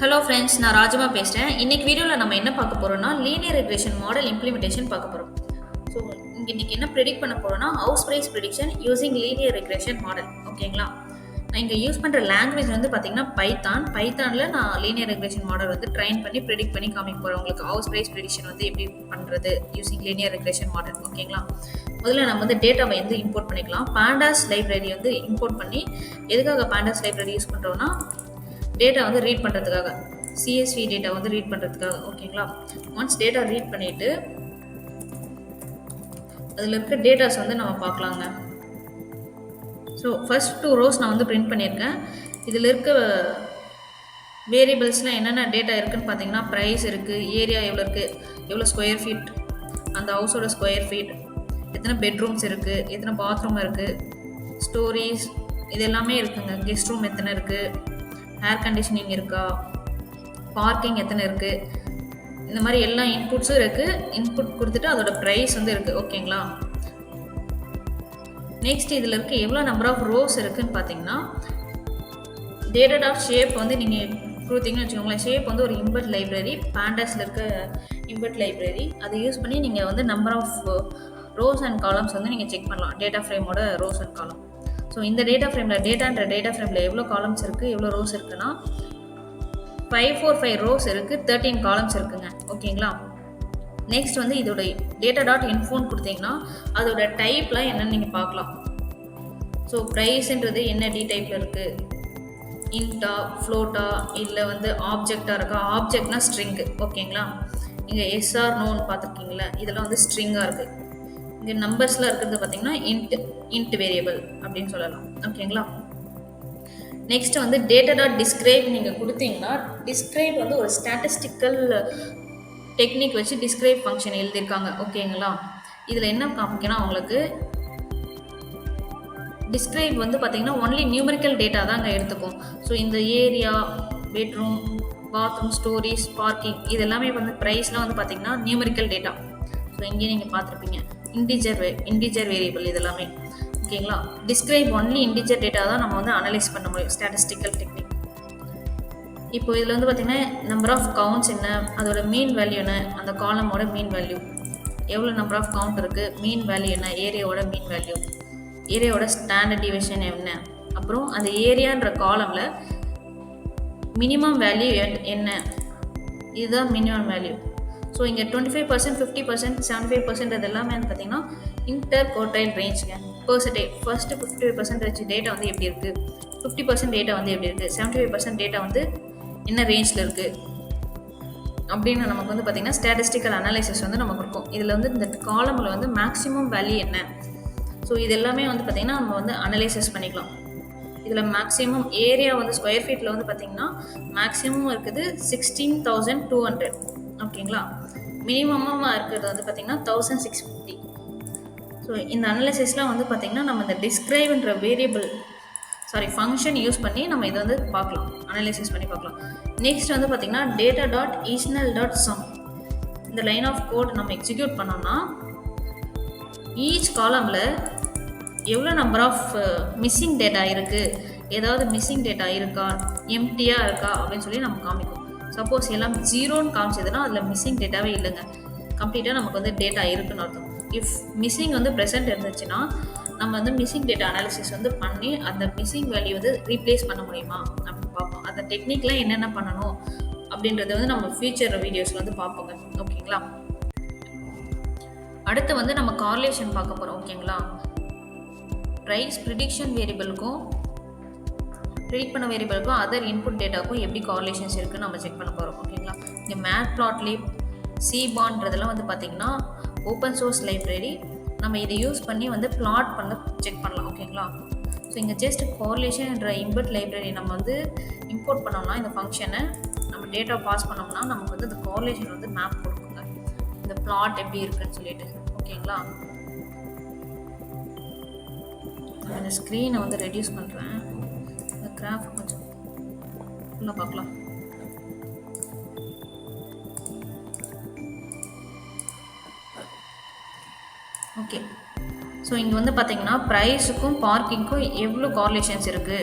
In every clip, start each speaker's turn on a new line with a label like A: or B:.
A: Hello friends, நான் ராஜமா பேசுகிறேன். இன்னைக்கு வீடியோவில் நம்ம என்ன பார்க்க போகிறோம்னா லீனியர் ரெக்ரெஷன் மாடல் இம்ப்ளிமெண்டேஷன் பார்க்க போகிறோம். ஸோ இன்னைக்கு என்ன ப்ரெடிக்ட் பண்ண போகிறோம்னா house price prediction using linear regression model. ஓகேங்களா? நான் இங்கே யூஸ் பண்ணுற லாங்குவேஜ் வந்து பார்த்தீங்கன்னா பைத்தானில் நான் லீனியர் ரெக்ரெஷன் மாடல் வந்து ட்ரைன் பண்ணி ப்ரெடிக்ட் பண்ணி காமிக்க போகிறேன். உங்களுக்கு ஹவுஸ் ப்ரைஸ் ப்ரெடிக்ஷன் வந்து எப்படி பண்ணுறது யூசிங் லீனியர் ரெக்ரெஷன் மாடல். ஓகேங்களா? முதல்ல நம்ம வந்து டேட்டாவை வந்து இம்போர்ட் பண்ணிக்கலாம். பாண்டாஸ் லைப்ரரி வந்து இம்போர்ட் பண்ணி எதுக்காக பாண்டாஸ் லைப்ரரி யூஸ் பண்ணுறோன்னா டேட்டா வந்து ரீட் பண்ணுறதுக்காக, சிஎஸ்வி டேட்டா வந்து ரீட் பண்ணுறதுக்காக. ஓகேங்களா? ஒன்ஸ் டேட்டா ரீட் பண்ணிவிட்டு அதில் இருக்க டேட்டாஸ் வந்து நம்ம பார்க்கலாங்க. ஸோ ஃபர்ஸ்ட் 2 rows நான் வந்து பிரிண்ட் பண்ணியிருக்கேன். இதில் இருக்க வேரியபிள்ஸ்லாம் என்னென்ன டேட்டா இருக்குதுன்னு பார்த்தீங்கன்னா ப்ரைஸ் இருக்குது, ஏரியா எவ்வளோ இருக்குது, எவ்வளோ ஸ்கொயர் ஃபீட் அந்த ஹவுஸோட ஸ்கொயர் ஃபீட், எத்தனை பெட்ரூம்ஸ் இருக்குது, எத்தனை பாத்ரூம் இருக்குது, ஸ்டோரிஸ் இது எல்லாமே இருக்குங்க. கெஸ்ட் ரூம் எத்தனை இருக்குது, ஏர் கண்டிஷனிங் இருக்கா, பார்க்கிங் எத்தனை இருக்குது, இந்த மாதிரி எல்லா இன்புட்ஸும் இருக்குது. இன்புட் கொடுத்துட்டு அதோட ப்ரைஸ் வந்து இருக்குது. ஓகேங்களா? நெக்ஸ்ட் இதில் இருக்க எவ்வளோ நம்பர் ஆஃப் ரோஸ் இருக்குதுன்னு பார்த்தீங்கன்னா டேட்டா டாட் ஷேப் வந்து நீங்கள் கொடுத்தீங்கன்னு வச்சுக்கோங்களேன். ஷேப் வந்து ஒரு இம்பர்ட் லைப்ரரி, பாண்டாஸில் இருக்க இம்பர்ட் லைப்ரரி. அதை யூஸ் பண்ணி நீங்கள் வந்து number of rows and columns வந்து நீங்கள் செக் பண்ணலாம். டேட்டா ஃப்ரேமோட ரோஸ் அண்ட் காலம். ஸோ இந்த டேட்டா ஃப்ரேமில் எவ்வளோ காலம்ஸ் இருக்குது, எவ்வளோ ரோஸ் இருக்குன்னா 545 ரோஸ் இருக்குது, 13 காலம்ஸ் இருக்குங்க. ஓகேங்களா? நெக்ஸ்ட் வந்து இதோட டேட்டா டாட் இன்ஃபோன் கொடுத்தீங்கன்னா அதோட டைப்லாம் என்னன்னு நீங்கள் பார்க்கலாம். ஸோ ப்ரைஸ்ன்றது என்ன டி டைப்பில் இருக்குது, இன்டா, ஃப்ளோட்டா, இல்லை வந்து ஆப்ஜெக்டாக இருக்கா. ஆப்ஜெக்ட்னா ஸ்ட்ரிங்கு. ஓகேங்களா? இங்கே எஸ்ஆர் நோன்னு பார்த்துருக்கீங்களா, இதெல்லாம் வந்து ஸ்ட்ரிங்காக இருக்குது. இங்கே நம்பர்ஸ்லாம் இருக்கிறது பார்த்தீங்கன்னா இன்ட் வேரியபிள் அப்படின்னு சொல்லலாம். ஓகேங்களா? நெக்ஸ்ட் வந்து டேட்டா டாட் டிஸ்கிரைப் நீங்கள் கொடுத்தீங்கன்னா டிஸ்கிரைப் வந்து ஒரு ஸ்டாட்டிஸ்டிக்கல் டெக்னிக் வச்சு டிஸ்கிரைப் ஃபங்க்ஷன் எழுதியிருக்காங்க. ஓகேங்களா? இதில் என்ன காமிக்கணும் உங்களுக்கு, டிஸ்கிரைப் வந்து பார்த்தீங்கன்னா ஒன்லி நியூமரிக்கல் டேட்டா தான் அங்கே எடுத்துக்கும். ஸோ இந்த area, bedroom, bathroom, stories, parking இது எல்லாமே வந்து ப்ரைஸ்லாம் வந்து பார்த்தீங்கன்னா நியூமரிக்கல் டேட்டா. ஸோ இங்கே நீங்கள் பார்த்துருப்பீங்க இன்டிஜர் வேரியபிள் இதெல்லாமே. ஓகேங்களா? டிஸ்கிரைப் ஒன்லி இன்டிஜர் டேட்டா தான் நம்ம வந்து அனலைஸ் பண்ண முடியும், ஸ்டாட்டிஸ்டிக்கல் டெக்னிக். இப்போ இதில் வந்து பார்த்திங்கன்னா நம்பர் ஆஃப் கவுண்ட்ஸ் என்ன, அதோட மீன் வேல்யூ என்ன, அந்த காலமோட மீன் வேல்யூ எவ்வளோ நம்பர் ஆஃப் கவுண்ட் இருக்குது, மீன் வேல்யூ என்ன, ஏரியாவோட மீன் வேல்யூ, ஏரியாவோட ஸ்டாண்டர்ட் டிவிஷன் என்ன, அப்புறம் அந்த ஏரியான்ற காலமில் மினிமம் வேல்யூ என்ன, இதுதான் மினிமம் வேல்யூ. ஸோ இங்கே 25%, 50%, 75% அது எல்லாமே வந்து பார்த்திங்கன்னா இன்டர் குவார்டைல் ரேஞ்சுங்க. பெர்சன்டேஜ் ஃபர்ஸ்ட்டு 55% டேட்டா வந்து எப்படி இருக்குது, 50% டேட்டா வந்து எப்படி இருக்குது, 75% டேட்டா வந்து என்ன ரேஞ்சில் இருக்குது அப்படின்னு நமக்கு வந்து பார்த்திங்கன்னா ஸ்டாட்டிஸ்டிக்கல் அனாலிசிஸ் வந்து நமக்கு இருக்கும். இதில் வந்து இந்த காலமில் வந்து மேக்ஸிமம் வேல்யூ என்ன, ஸோ இது எல்லாமே வந்து பார்த்திங்கன்னா நம்ம வந்து அனலைசிஸ் பண்ணிக்கலாம். இதில் மேக்ஸிமம் ஏரியா வந்து ஸ்கொயர் ஃபீட்டில் வந்து பார்த்திங்கன்னா மேக்ஸிமம் இருக்குது 16,200. ஓகேங்களா? மினிமமாக இருக்கிறது வந்து பார்த்திங்கன்னா 1650. ஸோ இந்த அனலைசிஸ்லாம் வந்து பார்த்திங்கன்னா நம்ம இந்த டிஸ்கிரைப்ன்ற ஃபங்க்ஷன் யூஸ் பண்ணி நம்ம இதை வந்து பார்க்கலாம், அனலைசிஸ் பண்ணி பார்க்கலாம். நெக்ஸ்ட் வந்து பார்த்திங்கன்னா டேட்டா டாட் ஈஸ்னல் டாட் சம் இந்த லைன் ஆஃப் கோட் நம்ம எக்ஸிக்யூட் பண்ணோம்னா ஈச் காலமில் எவ்வளோ நம்பர் ஆஃப் மிஸ்ஸிங் டேட்டா இருக்குது, ஏதாவது மிஸ்ஸிங் டேட்டா இருக்கா, எம்டியாக இருக்கா அப்படின்னு சொல்லி நம்ம காமிக்கும். சப்போஸ் எல்லாம் 0ன்னு காமிச்சதுன்னா அதில் மிஸ்ஸிங் டேட்டாவே இல்லைங்க, கம்ப்ளீட்டாக நமக்கு வந்து டேட்டா இருக்குன்னு அர்த்தம். இஃப் மிஸ்ஸிங் வந்து ப்ரெசென்ட் இருந்துச்சுன்னா நம்ம வந்து மிஸ்ஸிங் டேட்டா அனாலிசிஸ் வந்து பண்ணி அந்த மிஸ்ஸிங் வேல்யூ வந்து ரீப்ளேஸ் பண்ண முடியுமா அப்படின்னு பார்ப்போம். அந்த டெக்னிக்லாம் என்னென்ன பண்ணணும் அப்படின்றத வந்து நம்ம ஃபியூச்சர் வீடியோஸில் வந்து பார்ப்போங்க. ஓகேங்களா? அடுத்து வந்து நம்ம கார்லேஷன் பார்க்க போகிறோம். ஓகேங்களா? ப்ரைஸ் ப்ரிடிக்ஷன் வேரியபிளுக்கும் ப்ரிடிக்ட் பண்ண வேரியபிளுக்கும் அதர் இன்புட் டேட்டாவுக்கும் எப்படி கார்லேஷன்ஸ் இருக்குன்னு நம்ம செக் பண்ண போகிறோம். ஓகேங்களா? இங்கே மேட்ப்ளாட்லிப், சிபான்றதெல்லாம் வந்து பார்த்திங்கன்னா ஓப்பன் சோர்ஸ் லைப்ரரி. நம்ம இதை யூஸ் பண்ணி வந்து பிளாட் பண்ண செக் பண்ணலாம். ஓகேங்களா? ஸோ இங்கே ஜஸ்ட் கார்லேஷன் என்ற இன்புட் லைப்ரரி நம்ம வந்து இம்போர்ட் பண்ணோம்னா இந்த ஃபங்க்ஷனை நம்ம டேட்டா பாஸ் பண்ணோம்னா நமக்கு வந்து இந்த கார்லேஷன் வந்து மேப் கொடுக்குங்க, இந்த பிளாட் எப்படி இருக்குன்னு சொல்லிட்டு. ஓகேங்களா? இந்த ஸ்க்ரீனை வந்து ரெடியூஸ் பண்ணுறேன், இந்த கிராஃப் கொஞ்சம் ஃபுல்லாக பார்க்கலாம். ஓகே, ஸோ இங்கே வந்து பார்த்தீங்கன்னா ப்ரைஸுக்கும் பார்க்கிங்க்கும் எவ்வளோ கார்லேஷன்ஸ் இருக்குது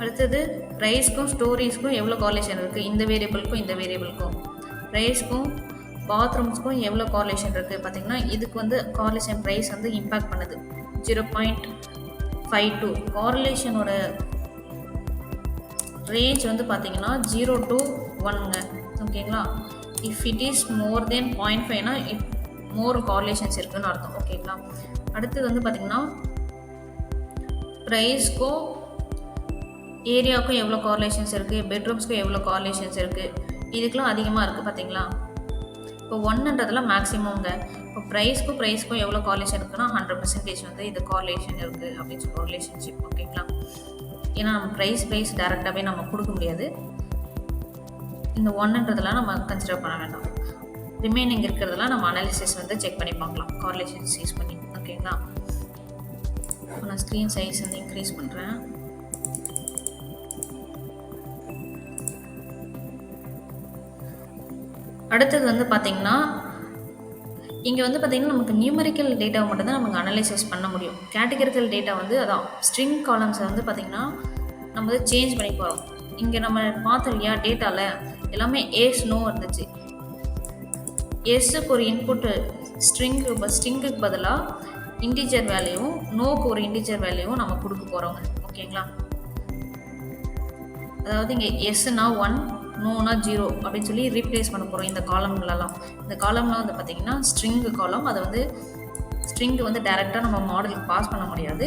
A: அடுத்தது ப்ரைஸ்க்கும் ஸ்டோரேஜ்க்கும் எவ்வளோ கார்லேஷன் இருக்குது, இந்த வேரியபிளுக்கும் இந்த வேரியபிளுக்கும். ப்ரைஸ்க்கும் பாத்ரூம்ஸ்க்கும் எவ்வளோ கார்லேஷன் இருக்குது பார்த்தீங்கன்னா, இதுக்கு வந்து கார்லேஷன் ப்ரைஸ் வந்து இம்பேக்ட் பண்ணுது 0.52. கார்லேஷனோட ரேஞ்ச் வந்து பார்த்தீங்கன்னா 0 to 1ங்க. ஓகேங்களா. இஃப் இட் இஸ் மோர் தென் 0.5னா மோர் கார்லேஷன்ஸ் இருக்குதுன்னு அர்த்தம். ஓகேங்களா. அடுத்தது வந்து பார்த்தீங்கன்னா ப்ரைஸ்க்கும் ஏரியாவுக்கும் எவ்வளோ கார்லேஷன்ஸ் இருக்குது, பெட்ரூம்ஸ்க்கும் எவ்வளோ கார்லேஷன்ஸ் இருக்குது, இதுக்கெலாம் அதிகமாக இருக்குது பார்த்தீங்களா. இப்போ 1ன்றதுலாம் மேக்ஸிமம்ங்க. இப்போ ப்ரைஸ்க்கும் எவ்வளோ கார்லேஷன் இருக்குன்னா 100% வந்து இது கார்லேஷன் இருக்குது அப்படின்னு சொல்லுவோம், ரிலேஷன்ஷிப். ஓகேங்களா. ஏன்னா நம்ம ப்ரைஸ் டேரெக்டாகவே நம்ம கொடுக்க முடியாது. இந்த 1ன்றதெல்லாம் நம்ம கன்சிடர் பண்ண வேண்டாம். ரிமைனிங் இருக்கிறதெல்லாம் நம்ம அனாலிசிஸ் வந்து செக் பண்ணி பார்க்கலாம் கார்லேஷன்ஸ் யூஸ் பண்ணி. ஓகேங்களா. இப்போ நான் ஸ்க்ரீன் சைஸ் வந்து இன்க்ரீஸ் பண்ணுறேன். அடுத்தது வந்து பார்த்திங்கன்னா இங்கே வந்து பார்த்திங்கன்னா நமக்கு நியூமரிக்கல் டேட்டாவை மட்டும்தான் நமக்கு அனலைசிஸ் பண்ண முடியும். கேட்டகரிக்கல் டேட்டா வந்து அதான் ஸ்ட்ரிங் காலம்ஸை வந்து பார்த்திங்கன்னா நம்ம வந்து சேஞ்ச் பண்ணி போகிறோம். இங்கே நம்ம பார்த்தோம் இல்லையா, டேட்டாவில் எல்லாமே எஸ் நோ இருந்துச்சு. எஸ்ஸுக்கு ஒரு இன்புட்டு ஸ்ட்ரிங்குக்கு பதிலாக இன்டிஜர் வேல்யூவும் நோக்கு ஒரு இன்டிஜர் வேல்யூவும் நம்ம கொடுக்க போகிறோங்க. ஓகேங்களா. அதாவது இங்கே எஸ்னா 1, நோனா 0 அப்படின்னு சொல்லி ரீப்ளேஸ் பண்ண போகிறோம் இந்த காலம்களெல்லாம். இந்த காலம்லாம் வந்து பார்த்திங்கன்னா ஸ்ட்ரிங்கு காலம். அதை வந்து ஸ்ட்ரிங்கு வந்து டேரெக்டாக நம்ம மாடலுக்கு பாஸ் பண்ண முடியாது.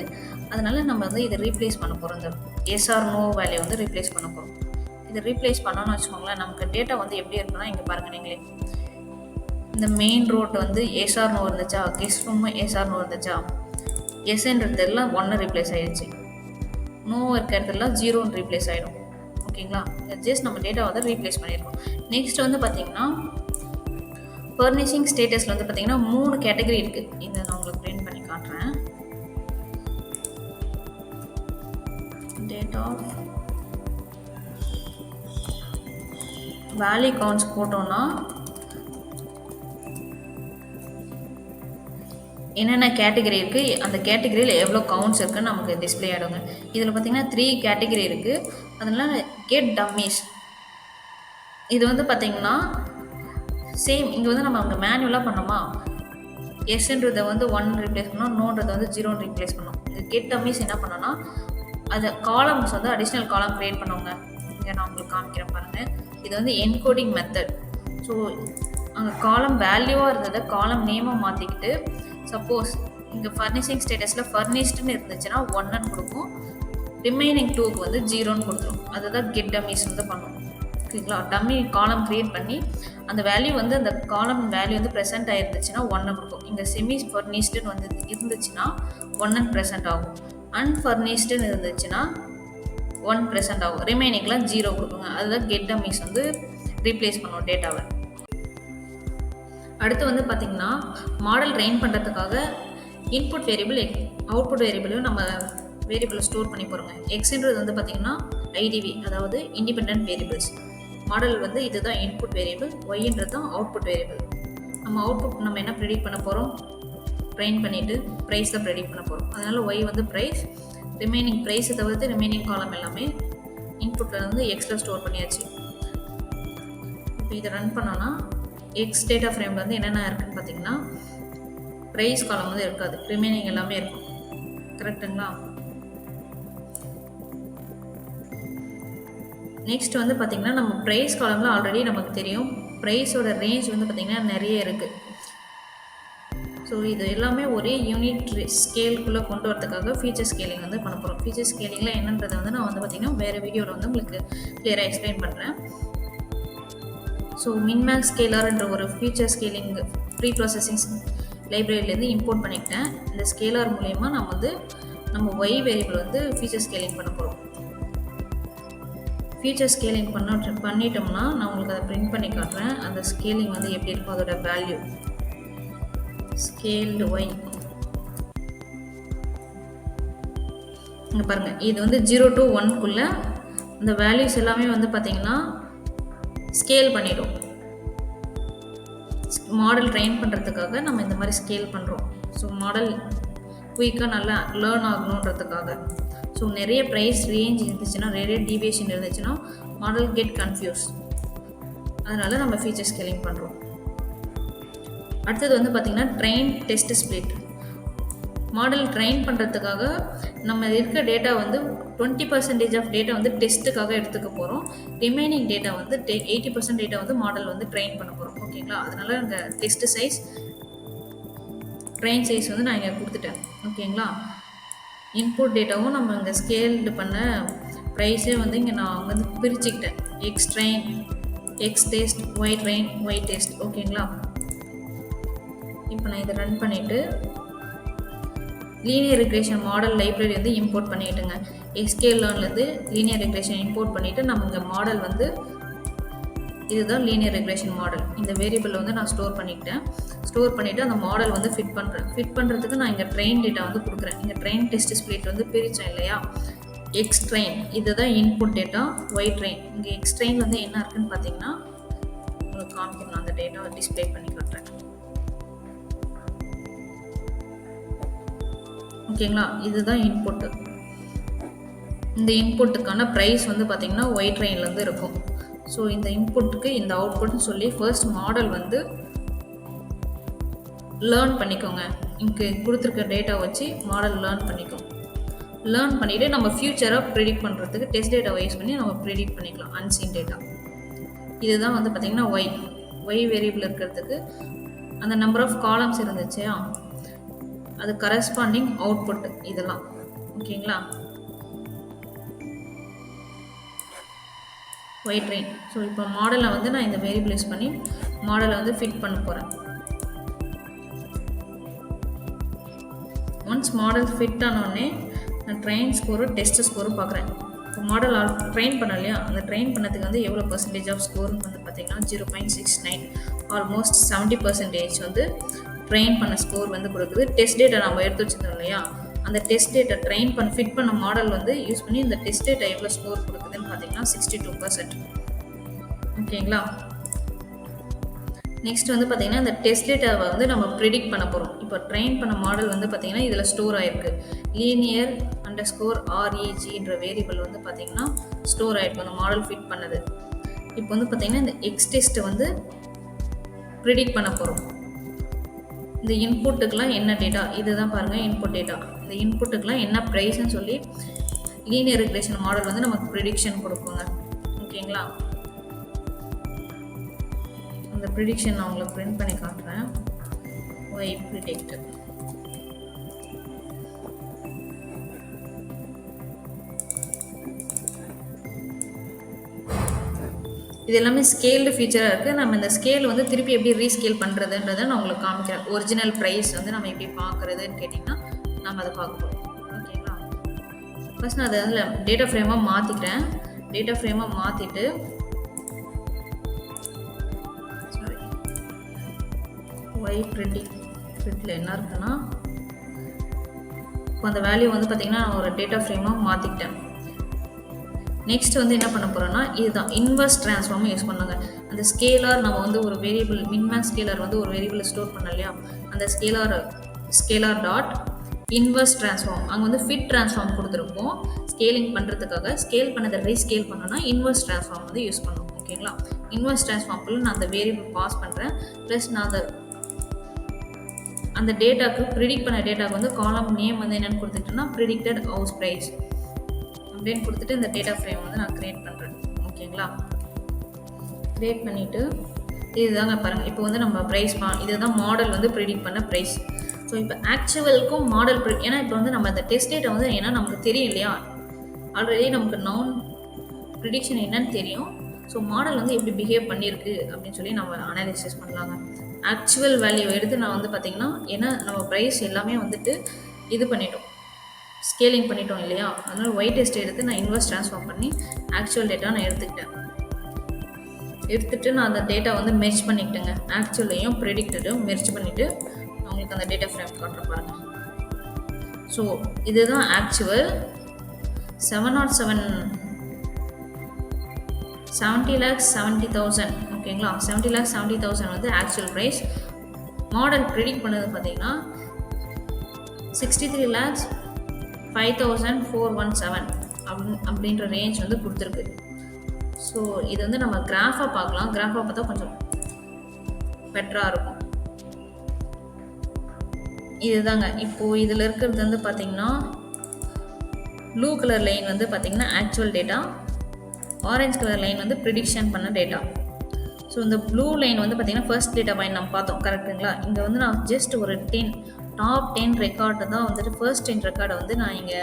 A: அதனால நம்ம வந்து இதை ரீப்ளேஸ் பண்ண போகிறோம். இந்த எஸ்ஆர் நோ வேல்யூ வந்து ரீப்ளேஸ் பண்ண போகிறோம். இதை ரீப்ளேஸ் பண்ணோன்னு வச்சுக்கோங்களேன், நமக்கு டேட்டா வந்து எப்படி இருக்குன்னா, இங்கே பாருங்கள் நீங்களே, இந்த மெயின் ரோட் வந்து எஸ்ஆர் நோ இருந்துச்சா, கெஸ்ட் ரூம் எஸ்ஆர் நோ இருந்துச்சா, எஸ்ன்றதுலாம் 1 ரீப்ளேஸ் ஆகிடுச்சு, நோ இருக்க இடத்துலாம் 0ன்னு ரீப்ளேஸ் ஆகிடும். ஓகேங்களா. ஜஸ்ட் நம்ம டேட்டா வந்து ரீப்ளேஸ் பண்ணியிருக்கோம். நெக்ஸ்ட் வந்து பார்த்திங்கன்னா ஃபர்னிஷிங் ஸ்டேட்டஸில் வந்து பார்த்திங்கன்னா 3 கேட்டகரி இருக்குது. இதை நான் உங்களுக்கு பிரிண்ட் பண்ணி காட்டுறேன். டேட்டா வேல்யூ கவுண்ட்ஸ் போட்டோன்னா என்னென்ன கேட்டகரி இருக்குது, அந்த கேட்டகரியில் எவ்வளோ கவுண்ட்ஸ் இருக்குதுன்னு நமக்கு டிஸ்பிளே ஆகிடுங்க. இதில் பார்த்திங்கன்னா 3 கேட்டகரி இருக்குது. அதனால் கெட் டம்மிஸ் இது வந்து பார்த்திங்கன்னா சேம். இங்கே வந்து நம்ம அங்கே மேனுவலாக பண்ணோமா, எஸ்ன்றதை வந்து 1 ரீப்ளேஸ் பண்ணோம், நோன்றதை வந்து 0ன்னு ரீப்ளேஸ் பண்ணோம். இது கெட் டம்மிஸ் என்ன பண்ணோன்னா அதை காலம்ஸ் வந்து அடிஷ்னல் காலம் க்ரியேட் பண்ணுவோங்க. இங்கே நான் உங்களுக்கு காமிக்கிறேன் பாருங்கள். இது வந்து என்கோடிங் மெத்தட். ஸோ அங்கே காலம் வேல்யூவாக இருந்ததை காலம் நேமாக மாற்றிக்கிட்டு, சப்போஸ் இங்கே ஃபர்னிஷிங் ஸ்டேட்டஸில் ஃபர்னிஷ்டுன்னு இருந்துச்சுன்னா 1ன்னு கொடுக்கும், ரிமைனிங் 2க்கு வந்து 0ன்னு கொடுத்துரும். அதுதான் கெட் டம்மிஸ் வந்து பண்ணுவோம். ஓகேங்களா. டம்மி காலம் க்ரியேட் பண்ணி அந்த வேல்யூ வந்து அந்த காலம் வேல்யூ வந்து ப்ரெசென்ட் ஆகிருந்துச்சுன்னா 1 கொடுக்கும். இங்கே செமி ஃபர்னிஷ்டுன்னு வந்து இருந்துச்சுன்னா 1 ப்ரெசென்ட் ஆகும். அன்ஃபர்னிஷ்டுன்னு இருந்துச்சுன்னா 1 ப்ரெசென்ட் ஆகும். ரிமைனிங்லாம் 0 கொடுக்குங்க. அதுதான் கெட் டம்மிஸ் வந்து ரீப்ளேஸ் பண்ணுவோம் டேட்டாவை. அடுத்து வந்து பார்த்திங்கன்னா மாடல் ட்ரெயின் பண்ணுறதுக்காக இன்புட் வேரியபிள் அவுட்புட் வேரியபிளையும் நம்ம வேரியபிளை ஸ்டோர் பண்ணி போகிறோங்க. எக்ஸ்ன்றது வந்து பார்த்திங்கன்னா ஐடிவி, அதாவது இண்டிபெண்டன்ட் வேரியபிள்ஸ். மாடல் வந்து இதுதான் இன்புட் வேரியபிள், ஒய்ன்றது தான் அவுட்புட் வேரியபிள். நம்ம அவுட்புட் நம்ம என்ன ப்ரெடிக்ட் பண்ண போகிறோம், ட்ரெயின் பண்ணிவிட்டு ப்ரைஸ் தான் ப்ரெடிக்ட் பண்ண போகிறோம். அதனால் ஒய் வந்து ப்ரைஸ், ரிமைனிங் ப்ரைஸை தவிர்த்து ரிமைனிங் காலம் எல்லாமே இன்புட்டில் வந்து எக்ஸில் ஸ்டோர் பண்ணியாச்சு. இப்போ இதை ரன் பண்ணோன்னா எக்ஸ் டேட்டா ஃப்ரேமில் வந்து என்னென்ன இருக்குதுன்னு பார்த்தீங்கன்னா ப்ரைஸ் காலம் வந்து இருக்காது, ரிமைனிங் எல்லாமே இருக்கும். கரெக்டுங்களா. நெக்ஸ்ட் வந்து பார்த்திங்கன்னா நம்ம ப்ரைஸ் காலம்ல ஆல்ரெடி நமக்கு தெரியும், ப்ரைஸோட ரேஞ்ச் வந்து பார்த்திங்கன்னா நிறைய இருக்குது. ஸோ இது எல்லாமே ஒரே யூனிட் ஸ்கேலுக்குள்ளே கொண்டு வரதுக்காக ஃபீச்சர் ஸ்கேலிங் வந்து பண்ண போகிறோம். ஃபீச்சர் ஸ்கேலிங்கில் என்னன்றதை வந்து நான் வந்து பார்த்திங்கன்னா வேறு வீடியோவில் வந்து உங்களுக்கு கிளியராக எக்ஸ்பிளைன் பண்ணுறேன். ஸோ மின்மேக்ஸ் ஸ்கேலார்ன்ற ஒரு ஃபீச்சர் ஸ்கேலிங் ப்ரீ ப்ராசஸிங் லைப்ரரியிலேருந்து இம்போர்ட் பண்ணிக்கிட்டேன். இந்த ஸ்கேலார் மூலயமா நம்ம ஒய் வேரியபிள் வந்து ஃபீச்சர் ஸ்கேலிங் பண்ண போகிறோம். ஃபீச்சர் ஸ்கேலிங் பண்ணிட்டோம்னா நான் உங்களுக்கு அதை பிரிண்ட் பண்ணி காட்டுறேன். அந்த ஸ்கேலிங் வந்து எப்படி இருக்கும், அதோட வேல்யூ ஸ்கேல்டு ஒய். இங்கே பாருங்கள், இது வந்து 0 to 1க்குள்ளே அந்த வேல்யூஸ் எல்லாமே வந்து பார்த்திங்கன்னா ஸ்கேல் பண்ணிடும். மாடல் ட்ரெயின் பண்ணுறதுக்காக நம்ம இந்த மாதிரி ஸ்கேல் பண்ணுறோம். ஸோ மாடல் குயிக்காக நல்லா லேர்ன் ஆகணுன்றதுக்காக. ஸோ நிறைய ப்ரைஸ் ரேஞ்ச் இருந்துச்சுன்னா, நிறைய டீவியேஷன் இருந்துச்சுன்னா மாடல் கெட் கன்ஃபியூஸ். அதனால் நம்ம ஃபீச்சர் ஸ்கேலிங் பண்ணுறோம். அடுத்தது வந்து பார்த்திங்கன்னா train test split. Model train பண்ணுறதுக்காக நம்ம இருக்க டேட்டா வந்து 20% ஆஃப் டேட்டா வந்து டெஸ்ட்டுக்காக எடுத்துக்க போகிறோம். ரிமைனிங் டேட்டா வந்து 80% டேட்டா வந்து மாடல் வந்து ட்ரெயின் பண்ண போகிறோம். ஓகேங்களா? அதனால் இந்த டெஸ்ட் சைஸ், ட்ரெயின் சைஸ் வந்து நான் இங்கே கொடுத்துட்டேன். ஓகேங்களா? இன்புட் டேட்டாவும் நம்ம இங்கே ஸ்கேல்டு பண்ண ப்ரைஸே வந்து இங்கே நான் வந்து பிரிச்சுக்கிட்டேன். X train, X test, Y train, Y test. ஓகேங்களா? இப்போ நான் இதை ரன் பண்ணிவிட்டு லீனியர் ரெக்ரேஷன் மாடல் லைப்ரரி வந்து இம்போர்ட் பண்ணிட்டுங்க. எஸ்கேலேருந்து லீனியர் ரெக்ரேஷன் இம்போர்ட் பண்ணிவிட்டு நம்ம இங்கே மாடல் வந்து இதுதான் லீனியர் ரெக்ரேஷன் மாடல். இந்த வேரியபிள் வந்து நான் ஸ்டோர் பண்ணிக்கிட்டேன். ஸ்டோர் பண்ணிவிட்டு அந்த மாடல் வந்து ஃபிட் பண்ணுறேன். ஃபிட் பண்ணுறதுக்கு நான் இங்கே ட்ரெயின் டேட்டா வந்து கொடுக்குறேன். இங்கே ட்ரெயின் டெஸ்ட் ஸ்ப்ளிட் வந்து பிரித்தேன் இல்லையா? எக்ஸ் ட்ரெயின் இதுதான் இன்புட் டேட்டா, ஒய் ட்ரெயின். இங்கே எக்ஸ் ட்ரெயின் வந்து என்ன இருக்குன்னு பார்த்தீங்கன்னா உங்களுக்கு காமிக்கணும். அந்த டேட்டாவை டிஸ்பிளே பண்ணி காட்டுறேன். ஓகேங்களா? இதுதான் இன்புட்டு. இந்த இன்புட்டுக்கான ப்ரைஸ் வந்து பார்த்திங்கன்னா ஒய் ட்ரெயின்லேருந்து இருக்கும். ஸோ இந்த இன்புட்டுக்கு இந்த அவுட்புட்னு சொல்லி ஃபர்ஸ்ட் மாடல் வந்து லேர்ன் பண்ணிக்கோங்க. இங்கே கொடுத்துருக்க டேட்டா வச்சு மாடல் லேர்ன் பண்ணிக்கோங்க. லேர்ன் பண்ணிவிட்டு நம்ம ஃப்யூச்சராக ப்ரிடிக்ட் பண்ணுறதுக்கு டெஸ்ட் டேட்டாவை யூஸ் பண்ணி நம்ம ப்ரிடிக்ட் பண்ணிக்கலாம் அன்சீன் டேட்டா. இதுதான் வந்து பார்த்திங்கன்னா ஒய் வேரியபிள் இருக்கிறதுக்கு அந்த நம்பர் ஆஃப் காலம்ஸ் இருந்துச்சு, அது கரஸ்பாண்டிங் அவுட்புட் இதெல்லாம். ஓகேங்களா? Y train. ஸோ இப்போ மாடலை வந்து நான் இந்த வேரியபிள் யூஸ் பண்ணி மாடலை வந்து ஃபிட் பண்ண போகிறேன். ஒன்ஸ் மாடல் ஃபிட் ஆனோடனே நான் ட்ரெயின் ஸ்கோரும் டெஸ்ட் ஸ்கோரும் பார்க்குறேன். இப்போ மாடல் ட்ரெயின் பண்ண இல்லையா? அந்த ட்ரெயின் பண்ணதுக்கு வந்து எவ்வளோ பர்சன்டேஜ் ஆஃப் ஸ்கோர்னு வந்து பார்த்திங்கன்னா 0.69, ஆல்மோஸ்ட் 70% வந்து ட்ரெயின் பண்ண ஸ்கோர் வந்து கொடுக்குது. டெஸ்ட் டேட்டா நம்ம எடுத்து வச்சுருந்தோம் இல்லையா? அந்த டெஸ்ட் டேட்டா ட்ரெயின் பண்ண ஃபிட் பண்ண மாடல் வந்து யூஸ் பண்ணி இந்த டெஸ்ட் டேட்டா எவ்வளோ ஸ்கோர் கொடுக்குதுன்னு பார்த்தீங்கன்னா 62%. ஓகேங்களா? நெக்ஸ்ட் வந்து பார்த்திங்கன்னா இந்த டெஸ்ட் டேட்டாவை வந்து நம்ம ப்ரிடிக்ட் பண்ண போகிறோம். இப்போ ட்ரெயின் பண்ண மாடல் வந்து பார்த்திங்கன்னா இதில் ஸ்டோர் ஆகிருக்கு. லீனியர் _REGன்ற வேரியபிள் வந்து பார்த்திங்கன்னா ஸ்டோர் ஆகிருக்கு அந்த மாடல் ஃபிட் பண்ணது. இப்போ வந்து பார்த்திங்கன்னா இந்த எக்ஸ் டெஸ்ட்டை வந்து ப்ரிடிக்ட் பண்ண போகிறோம். இந்த இன்புட்டுக்கெலாம் என்ன டேட்டா, இதுதான் பாருங்கள் இன்புட் டேட்டா. இந்த இன்புட்டுக்கெலாம் என்ன ப்ரைஸ்ன்னு சொல்லி லீனியர் ரெக்ரேஷன் மாடல் வந்து நமக்கு ப்ரிடிக்ஷன் கொடுக்குங்க. ஓகேங்களா? அந்த ப்ரிடிக்ஷன் நான் உங்களுக்கு பிரிண்ட் பண்ணி காட்டுறேன். Y predict. இது எல்லாமே ஸ்கேல்டு ஃபீச்சராக இருக்குது. நம்ம இந்த ஸ்கேல் வந்து திருப்பி எப்படி ரீஸ்கேல் பண்ணுறதுன்றதை நான் உங்களுக்கு காமிக்கிறேன். ஒரிஜினல் ப்ரைஸ் வந்து நம்ம எப்படி பார்க்குறதுன்னு கேட்டிங்கன்னா நம்ம அதை பார்க்க போகிறோம். ஓகேங்களா? ஃபர்ஸ்ட் நான் அதை அதில் டேட்டா ஃப்ரேமாக மாற்றிக்கிறேன். டேட்டா ஃப்ரேமாக மாற்றிட்டு ஒய் ப்ரிடிக்டில் என்ன இருக்குன்னா இப்போ அந்த வேல்யூ வந்து பார்த்திங்கன்னா நான் ஒரு டேட்டா ஃப்ரேமாக மாற்றிக்கிட்டேன். நெக்ஸ்ட் வந்து என்ன பண்ண போகிறோன்னா இதுதான் இன்வெர்ஸ் ட்ரான்ஸ்ஃபார்மை யூஸ் பண்ணுங்க. அந்த ஸ்கேலார் நம்ம வந்து ஒரு வேரியபிள் மின்மேக்ஸ் ஸ்கேலார் வந்து ஒரு வேரியபிள் ஸ்டோர் பண்ண இல்லையா? அந்த ஸ்கேலார் டாட் இன்வெர்ஸ் ட்ரான்ஸ்ஃபார்ம் அங்கே வந்து ஃபிட் ட்ரான்ஸ்ஃபார்ம் கொடுத்துருப்போம். ஸ்கேலிங் பண்ணுறதுக்காக ஸ்கேல் பண்ணதை ரீஸ்கேல் பண்ணோன்னா இன்வெர்ஸ் ட்ரான்ஸ்ஃபார்ம் வந்து யூஸ் பண்ணுவோம். ஓகேங்களா? இன்வெர்ஸ் ட்ரான்ஸ்ஃபார்ம்குள்ளே நான் அந்த வேரியபிள் பாஸ் பண்ணுறேன். ப்ளஸ் நான் அந்த டேட்டாவுக்கு ப்ரிடிக்ட் பண்ண டேட்டாவுக்கு வந்து காலம் நேம் வந்து என்னென்னு கொடுத்துக்கிட்டேன்னா ப்ரிடிக்டட் ஹவுஸ் ப்ரைஸ் அப்படின்னு கொடுத்துட்டு இந்த டேட்டா ஃப்ரேம் வந்து நான் க்ரியேட் பண்ணுறேன். ஓகேங்களா? க்ரியேட் பண்ணிவிட்டு இதுதாங்க பாருங்கள். இப்போ வந்து நம்ம ப்ரைஸ் இதுதான் மாடல் வந்து ப்ரிடிக்ட் பண்ண ப்ரைஸ். ஸோ இப்போ ஆக்சுவலுக்கும் மாடல் ஏன்னா இப்போ வந்து நம்ம இந்த டெஸ்ட் டேட்டா வந்து ஏன்னா நமக்கு தெரியும் இல்லையா? ஆல்ரெடி நமக்கு நவுன் ப்ரிடிக்ஷன் என்னன்னு தெரியும். ஸோ மாடல் வந்து எப்படி பிஹேவ் பண்ணியிருக்கு அப்படின்னு சொல்லி நம்ம அனாலிசிஸ் பண்ணலாங்க. ஆக்சுவல் வேல்யூ எடுத்து நான் வந்து பார்த்திங்கன்னா ஏன்னா நம்ம ப்ரைஸ் எல்லாமே வந்துட்டு இது பண்ணிட்டோம், ஸ்கேலிங் பண்ணிட்டோம் இல்லையா? அதனால் ஒய் டெஸ்ட் எடுத்து நான் இன்வெர்ஸ் ட்ரான்ஸ்ஃபார்ம் பண்ணி ஆக்சுவல் டேட்டா நான் எடுத்துகிட்டு நான் அந்த டேட்டா வந்து மெர்ஜ் பண்ணிக்கிட்டேங்க. ஆக்சுவலையும் ப்ரெடிக்டடும் மெர்ஜ் பண்ணிவிட்டு உங்களுக்கு அந்த டேட்டா ஃப்ரேம் காட்டுற பாருங்கள். ஸோ இதுதான் ஆக்சுவல் 70,70,000. ஓகேங்களா? 70,70,000 வந்து ஆக்சுவல் ப்ரைஸ். மாடல் ப்ரெடிக்ட் பண்ணது பார்த்தீங்கன்னா 63,00,000 5417 அப்படின்ற ரேஞ்ச் வந்து கொடுத்துருக்கு. ஸோ இது வந்து நம்ம கிராஃபாக பார்க்கலாம். கிராஃபாக பார்த்தா கொஞ்சம் பெட்டராக இருக்கும். இதுதாங்க இப்போது இதில் இருக்கிறது வந்து பார்த்திங்கன்னா ப்ளூ கலர் லைன் வந்து பார்த்திங்கன்னா actual data, orange colour line வந்து ப்ரிடிக்ஷன் பண்ண டேட்டா. ஸோ இந்த ப்ளூ லைன் வந்து பார்த்திங்கன்னா ஃபர்ஸ்ட் டேட்டா பாயிண்ட் நம்ம பார்த்தோம் கரெக்டுங்களா. இங்கே வந்து நான் ஜஸ்ட் ஒரு டாப் 10 ரெக்கார்டு தான் வந்துட்டு ஃபர்ஸ்ட் 10 ரெக்கார்டை வந்து நான் இங்கே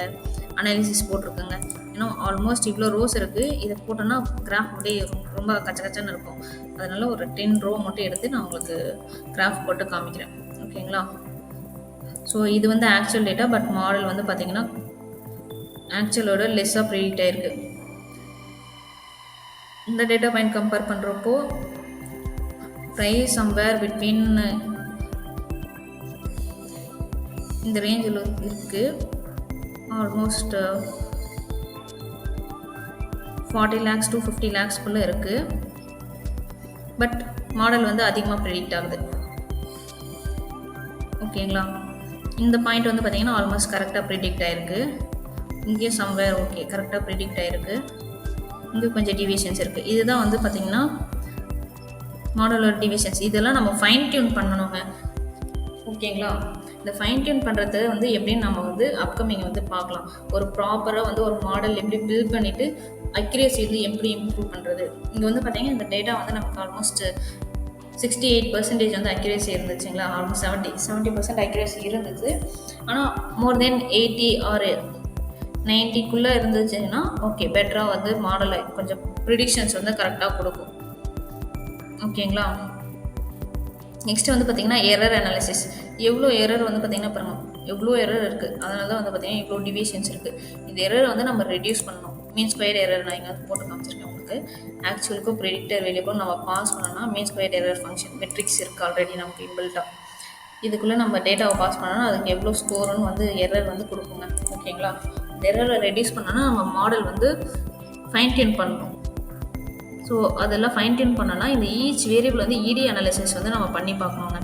A: அனாலிசிஸ் போட்டிருக்கேங்க. ஏன்னா ஆல்மோஸ்ட் இவ்வளோ ரோஸ் இருக்குது. இதை போட்டோன்னா கிராஃப் அப்படியே ரொம்ப கச்சன்னு இருக்கும். அதனால் ஒரு 10 ரோ மட்டும் எடுத்து நான் உங்களுக்கு கிராஃப் போட்டு காமிக்கிறேன். ஓகேங்களா. ஸோ இது வந்து ஆக்சுவல் டேட்டா, பட் மாடல் வந்து பார்த்திங்கன்னா ஆக்சுவலோட லெஸ்ஸாக ப்ரிடிக்ட் ஆகிருக்கு. இந்த டேட்டா பாயிண்ட் கம்பேர் பண்ணுறப்போ ப்ரைஸ் சம்வேர் பிட்வீன் இந்த ரேஞ்சில் இருக்குது. ஆல்மோஸ்ட் 40 lakhs to 50 lakhsக்குள்ளே இருக்குது. பட் மாடல் வந்து அதிகமாக ப்ரிடிக்ட் ஆகுது. ஓகேங்களா. இந்த பாயிண்ட் வந்து பார்த்திங்கன்னா ஆல்மோஸ்ட் கரெக்டாக ப்ரிடிக்ட் ஆகிருக்கு. இங்கேயும் சம்வேர் ஓகே கரெக்டாக ப்ரிடிக்ட் ஆகிருக்கு. இங்கே கொஞ்சம் டிவியேஷன்ஸ் இருக்குது. இதுதான் வந்து பார்த்திங்கன்னா மாடலோட டிவியேஷன்ஸ். இதெல்லாம் நம்ம ஃபைன் டியூன் பண்ணணுங்க. ஓகேங்களா. இந்த ஃபைன் டியூன் பண்ணுறது வந்து எப்படின்னு நம்ம வந்து அப்கமிங் வந்து பார்க்கலாம். ஒரு ப்ராப்பராக வந்து ஒரு மாடல் எப்படி பில்ட் பண்ணிவிட்டு அக்யூரேசி வந்து எப்படி இம்ப்ரூவ் பண்ணுறது. இங்கே வந்து பார்த்திங்கன்னா இந்த டேட்டா வந்து நமக்கு ஆல்மோஸ்ட் 68% வந்து அக்யூரேசி இருந்துச்சுங்களா. ஆல்மோஸ்ட் 70% அக்யூரேசி இருந்துச்சு. ஆனால் மோர் தென் 80 ஆர் 90க்குள்ளே இருந்துச்சுன்னா ஓகே பெட்டராக வந்து மாடலை கொஞ்சம் ப்ரிடிக்ஷன்ஸ் வந்து கரெக்டாக கொடுக்கும். ஓகேங்களா. நெக்ஸ்ட்டு வந்து பார்த்திங்கன்னா எரர் அனாலிசிஸ். எவ்வளோ எரர் வந்து பார்த்திங்கன்னா பண்ணணும், எவ்வளோ எரர் இருக்குது. அதனால தான் வந்து பார்த்திங்கன்னா இவ்வளோ டிவியேஷன்ஸ் இருக்குது. இந்த எரரை வந்து நம்ம ரெடியூஸ் பண்ணணும். மீன் ஸ்கொயர் எரர் நான் இங்கே வந்து போட்டு காமிச்சிருக்கேன் உங்களுக்கு. ஆக்சுவலுக்கும் ப்ரெடிக்டர் வேரியபிள் நம்ம பாஸ் பண்ணோன்னா mean square error function metrics இருக்குது ஆல்ரெடி நமக்கு இன்பில்ட்டாக. இதுக்குள்ளே நம்ம டேட்டாவை பாஸ் பண்ணோன்னா அதுக்கு எவ்வளோ ஸ்கோருன்னு வந்து எரர் வந்து கொடுக்குங்க. ஓகேங்களா. இந்த எரரை ரெடியூஸ் பண்ணோன்னா நம்ம மாடல் வந்து ஃபைன் டியூன் பண்ணணும். ஸோ அதெல்லாம் ஃபைன் டியூன் பண்ணோன்னா இந்த ஈச் வேரியபிள் வந்து இடி அனாலிசிஸ் வந்து நம்ம பண்ணி பார்க்கணுங்க.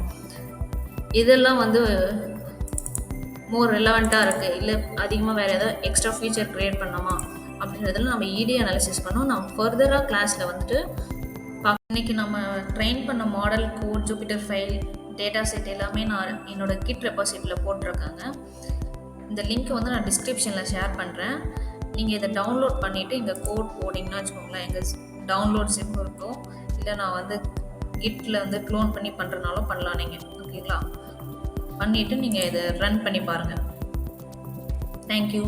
A: இதெல்லாம் வந்து மோர் ரெலவெண்ட்டாக இருக்குது, இல்லை அதிகமாக வேறு ஏதாவது எக்ஸ்ட்ரா ஃபீச்சர் க்ரியேட் பண்ணோமா அப்படின்றதுல நம்ம இடி அனாலிசிஸ் பண்ணோம். நம்ம ஃபர்தராக கிளாஸில் வந்துட்டு இன்றைக்கி நம்ம ட்ரெயின் பண்ண model code, Jupyter file, data set எல்லாமே நான் என்னோடய கிட் ரெபாசிட்டியில் போட்டிருக்காங்க. இந்த லிங்க்கை வந்து நான் டிஸ்கிரிப்ஷனில் ஷேர் பண்ணுறேன். நீங்கள் இதை டவுன்லோட் பண்ணிவிட்டு இங்கே கோட் போட்டிங்கன்னா வச்சுக்கோங்களேன், எங்கள் டவுன்லோட் ஜிப் இருக்கும். இல்லை நான் வந்து கிட்டில் வந்து க்ளோன் பண்ணி பண்ணுறனாலும் பண்ணலாம் நீங்கள். ஓகேங்களா. பண்ணிவிட்டு நீங்கள் இதை ரன் பண்ணி பாருங்கள். தேங்க்யூ.